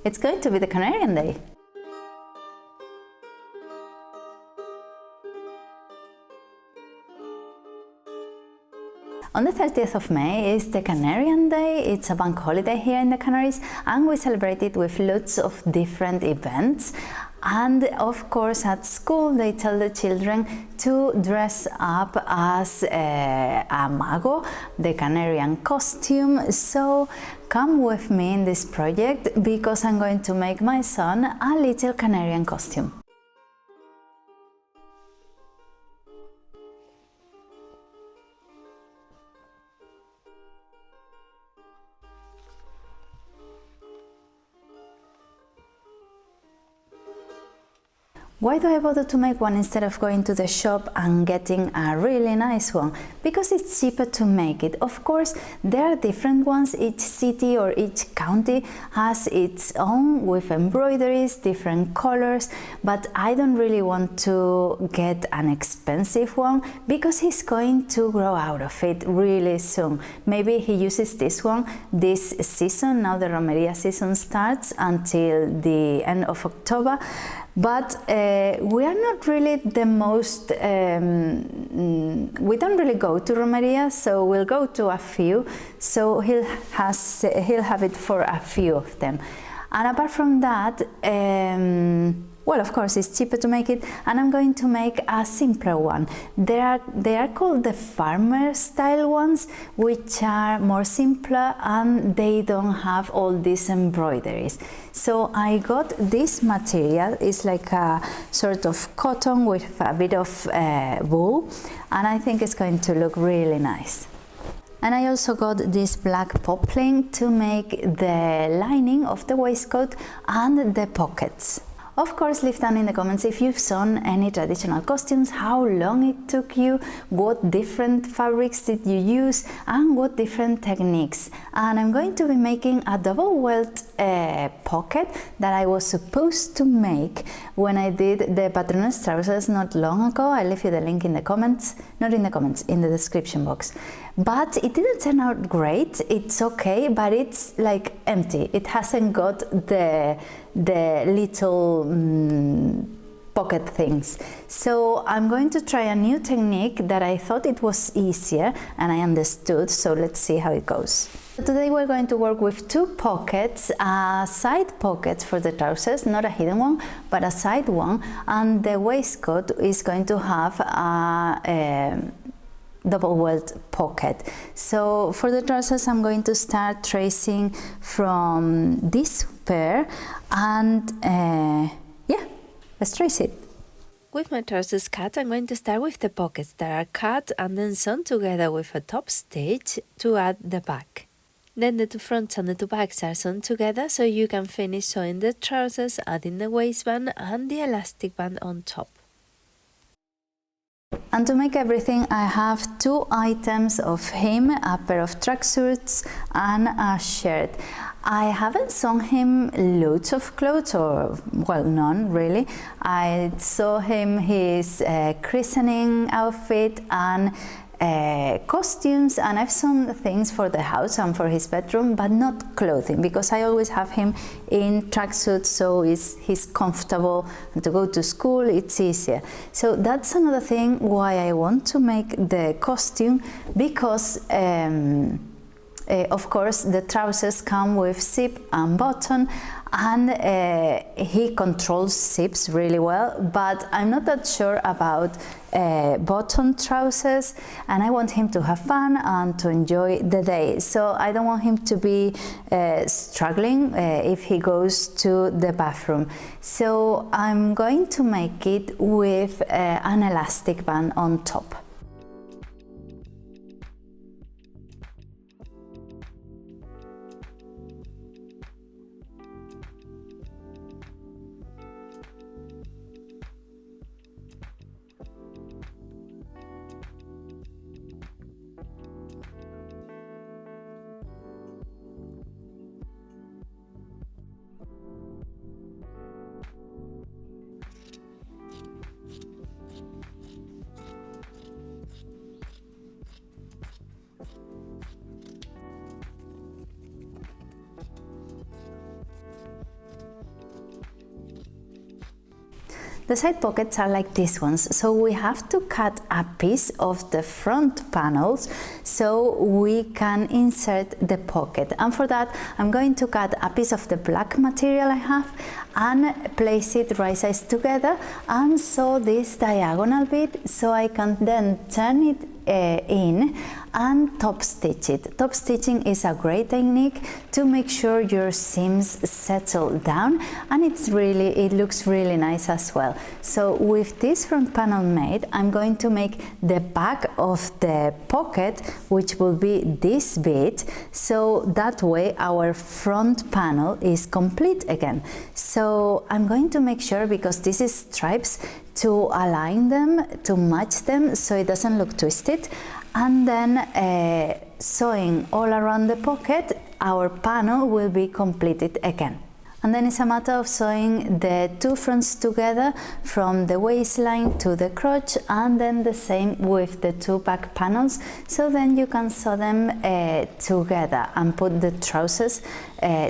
It's going to be the Canarian Day. On the 30th of May is the Canarian Day. It's a bank holiday here in the Canaries, and we celebrate it with lots of different events. And of course at school they tell the children to dress up as a mago, the Canarian costume. So come with me in this project because I'm going to make my son a little Canarian costume. Why do I bother to make one instead of going to the shop and getting a really nice one? Because it's cheaper to make it. Of course, there are different ones. Each city or each county has its own with embroideries, different colors, but I don't really want to get an expensive one because he's going to grow out of it really soon. Maybe he uses this one this season. Now the Romeria season starts until the end of October. But we are not really the most, we don't really go to Romeria, so we'll go to a few, so he'll have it for a few of them. And apart from that, well, of course, it's cheaper to make it, and I'm going to make a simpler one. They are called the farmer style ones, which are more simpler and they don't have all these embroideries. So I got this material. It's like a sort of cotton with a bit of wool, and I think it's going to look really nice. And I also got this black poplin to make the lining of the waistcoat and the pockets. Of course, leave down in the comments if you've sewn any traditional costumes, how long it took you, what different fabrics did you use, and what different techniques. And I'm going to be making a double welt pocket that I was supposed to make when I did the Patronus trousers not long ago. I'll leave you the link in the comments, not in the comments, in the description box. But it didn't turn out great. It's okay, but it's like empty. It hasn't got the little pocket things. So I'm going to try a new technique that I thought it was easier and I understood, so let's see how it goes. Today we're going to work with two pockets, side pockets for the trousers, not a hidden one, but a side one, and the waistcoat is going to have a double welt pocket. So for the trousers I'm going to start tracing from this pair, and yeah, let's trace it. With my trousers cut, I'm going to start with the pockets that are cut and then sewn together with a top stitch to add the back. Then the two fronts and the two backs are sewn together, so you can finish sewing the trousers, adding the waistband and the elastic band on top. And to make everything, I have two items of him, a pair of tracksuits and a shirt. I haven't sewn him loads of clothes, or well, none really. I saw him his christening outfit and costumes, and I've sewn things for the house and for his bedroom, but not clothing, because I always have him in tracksuits, so he's comfortable, and to go to school it's easier. So that's another thing why I want to make the costume, because of course the trousers come with zip and button, and he controls zips really well, but I'm not that sure about button trousers, and I want him to have fun and to enjoy the day, so I don't want him to be struggling if he goes to the bathroom. So I'm going to make it with an elastic band on top. The side pockets are like these ones, so we have to cut a piece of the front panels so we can insert the pocket, and for that I'm going to cut a piece of the black material I have and place it right sides together and sew this diagonal bit so I can then turn it in and top stitch it. Top stitching is a great technique to make sure your seams settle down, and it looks really nice as well. So with this front panel made, I'm going to make the back of the pocket, which will be this bit, so that way our front panel is complete again. So I'm going to make sure, because this is stripes, to align them, to match them so it doesn't look twisted, and then sewing all around the pocket, our panel will be completed again. And then it's a matter of sewing the two fronts together from the waistline to the crotch, and then the same with the two back panels, so then you can sew them together and put the trousers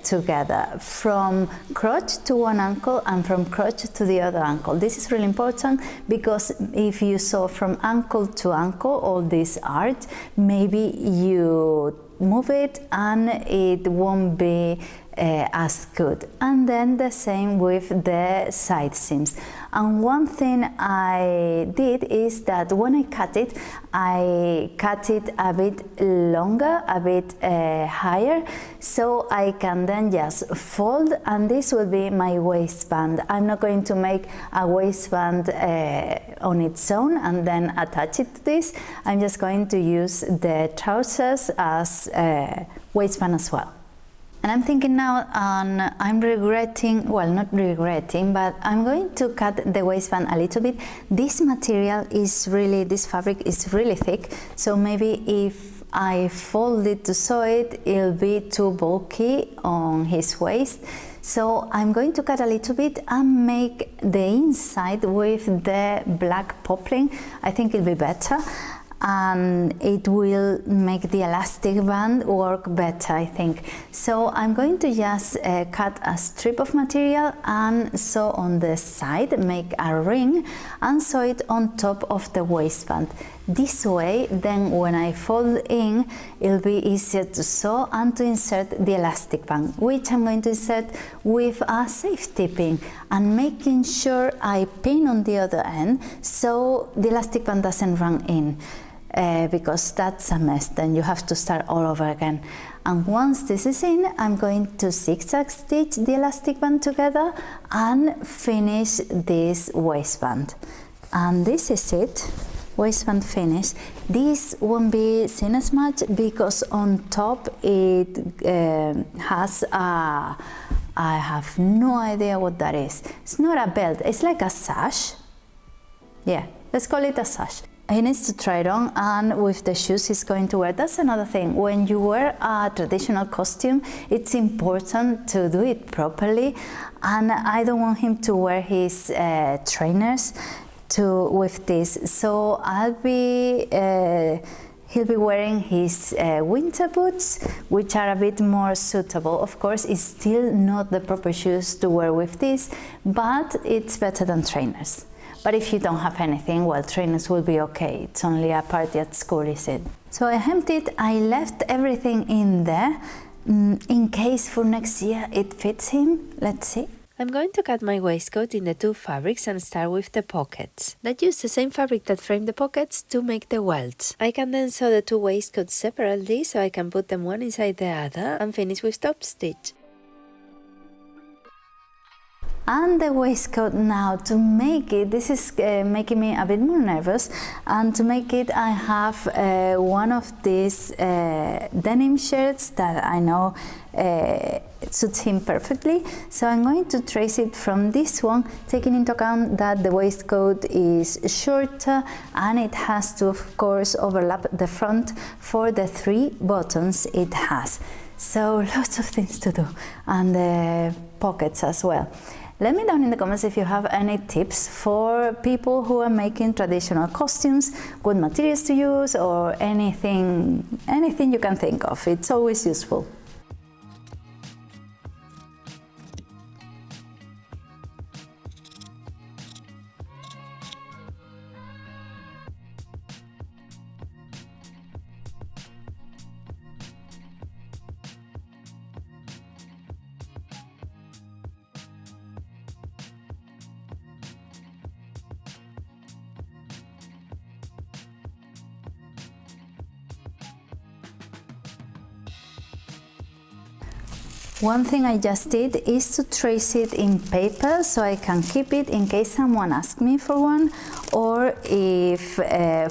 together from crotch to one ankle and from crotch to the other ankle. This is really important, because if you sew from ankle to ankle all this art, maybe you move it and it won't be as good. And then the same with the side seams. And one thing I did is that when I cut it a bit longer, a bit higher, so I can then just fold, and this will be my waistband. I'm not going to make a waistband on its own and then attach it to this. I'm just going to use the trousers as waistband as well. And I'm thinking now, and I'm regretting, well, not regretting, but I'm going to cut the waistband a little bit. This material is really, this fabric is really thick, so maybe if I fold it to sew it, it'll be too bulky on his waist. So I'm going to cut a little bit and make the inside with the black poplin. I think it'll be better, and it will make the elastic band work better, I think. So I'm going to just cut a strip of material and sew on the side, make a ring and sew it on top of the waistband. This way, then when I fold in, it'll be easier to sew and to insert the elastic band, which I'm going to insert with a safety pin, and making sure I pin on the other end so the elastic band doesn't run in. Because that's a mess, then you have to start all over again. And once this is in, I'm going to zigzag stitch the elastic band together and finish this waistband. And this is it, waistband finished. This won't be seen as much because on top it has a, I have no idea what that is. It's not a belt, it's like a sash. Yeah, let's call it a sash. He needs to try it on, and with the shoes he's going to wear. That's another thing. When you wear a traditional costume, it's important to do it properly, and I don't want him to wear his trainers with this. So he'll be wearing his winter boots, which are a bit more suitable. Of course, it's still not the proper shoes to wear with this, but it's better than trainers. But if you don't have anything, well, trainers will be okay. It's only a party at school, is it? So I hemmed it, I left everything in there, in case for next year it fits him. Let's see. I'm going to cut my waistcoat in the two fabrics and start with the pockets. That use the same fabric that framed the pockets to make the welts. I can then sew the two waistcoats separately so I can put them one inside the other and finish with top stitch. And the waistcoat now, to make it, this is making me a bit more nervous, and to make it I have one of these denim shirts that I know suits him perfectly, so I'm going to trace it from this one, taking into account that the waistcoat is shorter and it has to of course overlap the front for the 3 buttons it has. So lots of things to do, and the pockets as well. Let me down in the comments if you have any tips for people who are making traditional costumes, what materials to use, or anything you can think of. It's always useful. One thing I just did is to trace it in paper so I can keep it in case someone asks me for one, or if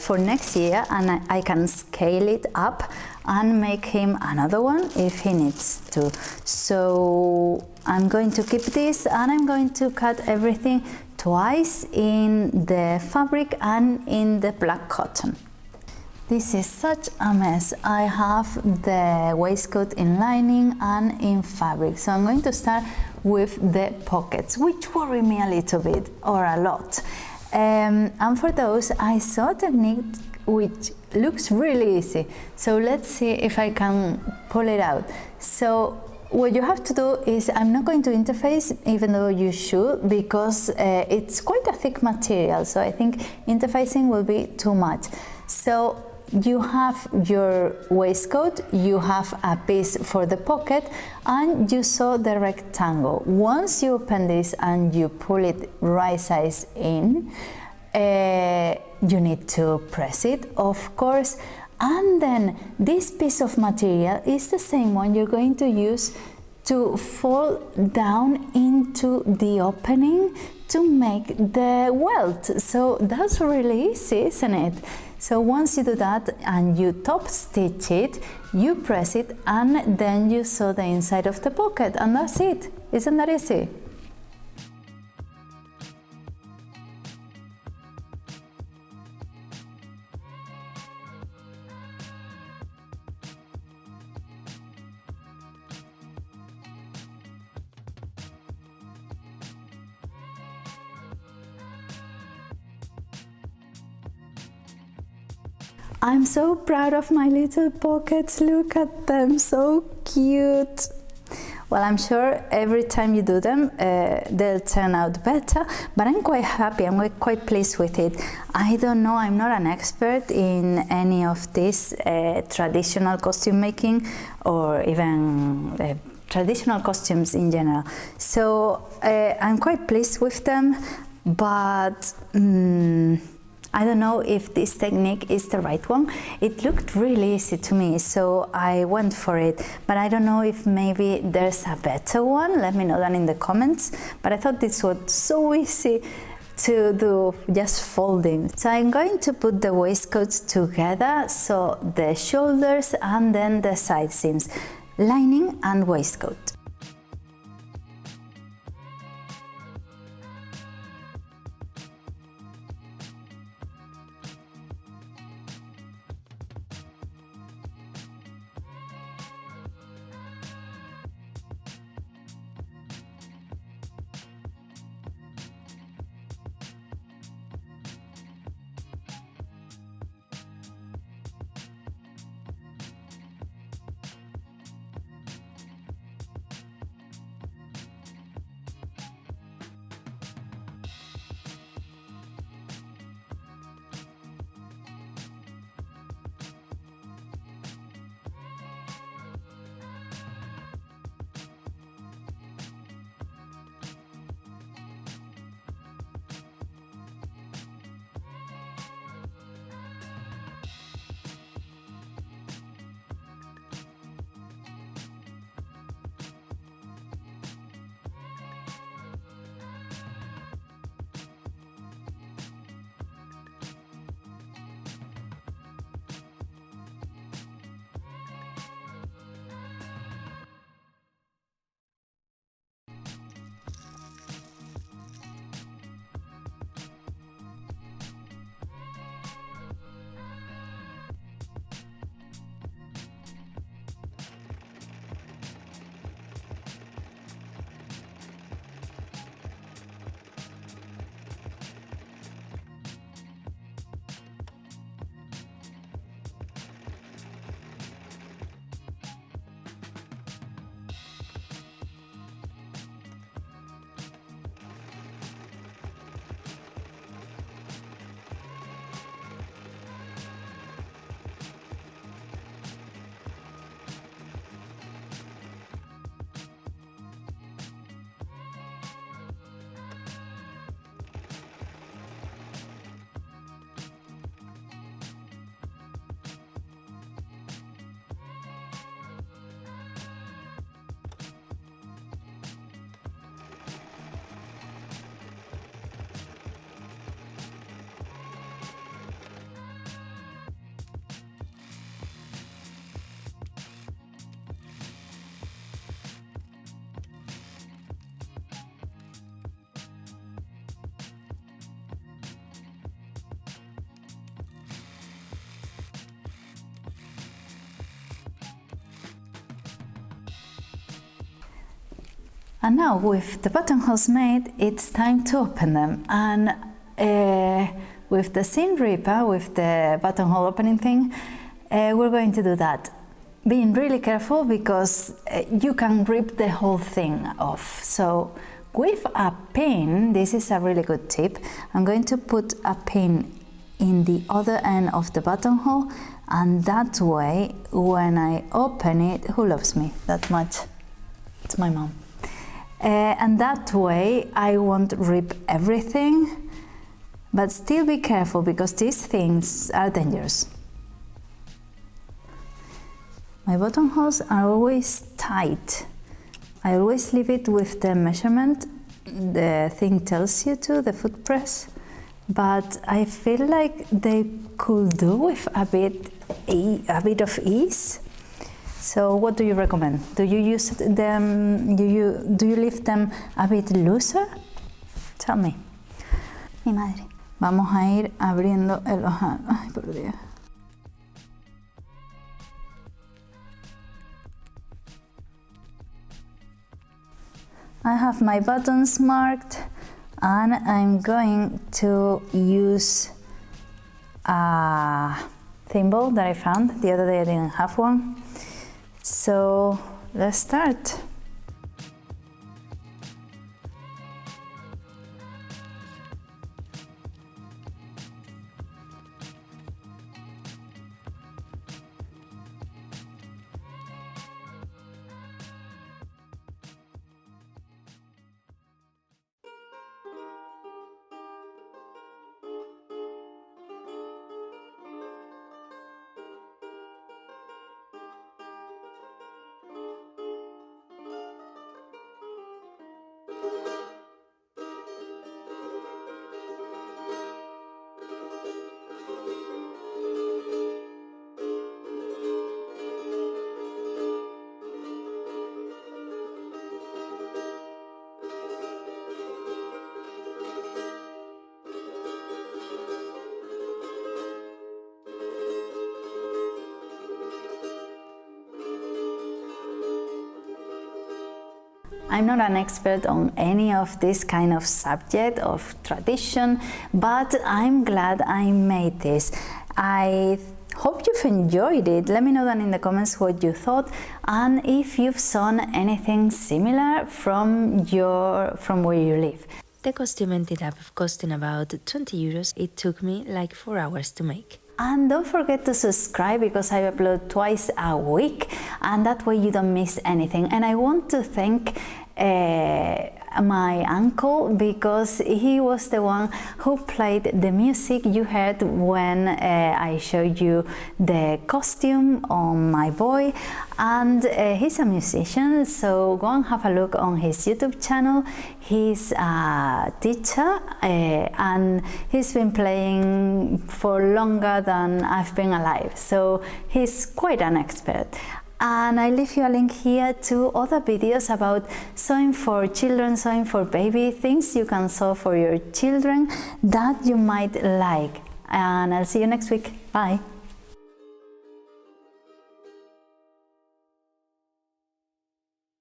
for next year, and I can scale it up and make him another one if he needs to. So I'm going to keep this, and I'm going to cut everything twice in the fabric and in the black cotton. This is such a mess. I have the waistcoat in lining and in fabric. So I'm going to start with the pockets, which worry me a little bit, or a lot. And for those, I saw a technique which looks really easy. So let's see if I can pull it out. So what you have to do is, I'm not going to interface, even though you should, because it's quite a thick material. So I think interfacing will be too much. So you have your waistcoat, you have a piece for the pocket, and you saw the rectangle. Once you open this and you pull it right size in, you need to press it, of course, and then this piece of material is the same one you're going to use to fold down into the opening to make the welt. So that's really easy, isn't it? So once you do that and you top stitch it, you press it, and then you sew the inside of the pocket, and that's it. Isn't that easy? I'm so proud of my little pockets. Look at them, so cute. Well, I'm sure every time you do them, they'll turn out better, but I'm quite happy, I'm quite pleased with it. I don't know, I'm not an expert in any of this traditional costume making, or even traditional costumes in general. So I'm quite pleased with them, but I don't know if this technique is the right one. It looked really easy to me, so I went for it, but I don't know if maybe there's a better one. Let me know that in the comments, but I thought this was so easy to do, just folding. So I'm going to put the waistcoats together, so the shoulders and then the side seams, lining and waistcoat. And now with the buttonholes made, it's time to open them. And with the seam ripper, with the buttonhole opening thing, we're going to do that. Being really careful because you can rip the whole thing off. So with a pin, this is a really good tip. I'm going to put a pin in the other end of the buttonhole, and that way, when I open it, who loves me that much? It's my mom. And that way, I won't rip everything, but still be careful because these things are dangerous. My buttonholes are always tight. I always leave it with the measurement the thing tells you to, the foot press, but I feel like they could do with a bit of ease. So what do you recommend? Do you use them, do you leave them a bit looser? Tell me. Mi madre. Vamos a ir abriendo el ojal. Ay, por Dios. I have my buttons marked, and I'm going to use a thimble that I found. The other day I didn't have one. So let's start. I'm not an expert on any of this kind of subject of tradition, but I'm glad I made this. I hope you've enjoyed it. Let me know down in the comments what you thought, and if you've sewn anything similar from where you live. The costume ended up costing about 20 euros. It took me like 4 hours to make. And don't forget to subscribe because I upload twice a week, and that way you don't miss anything. And I want to thank my uncle because he was the one who played the music you heard when I showed you the costume on my boy, and he's a musician, so go and have a look on his YouTube channel. He's a teacher and he's been playing for longer than I've been alive, so he's quite an expert. And I leave you a link here to other videos about sewing for children, sewing for baby, things you can sew for your children that you might like. And I'll see you next week. Bye!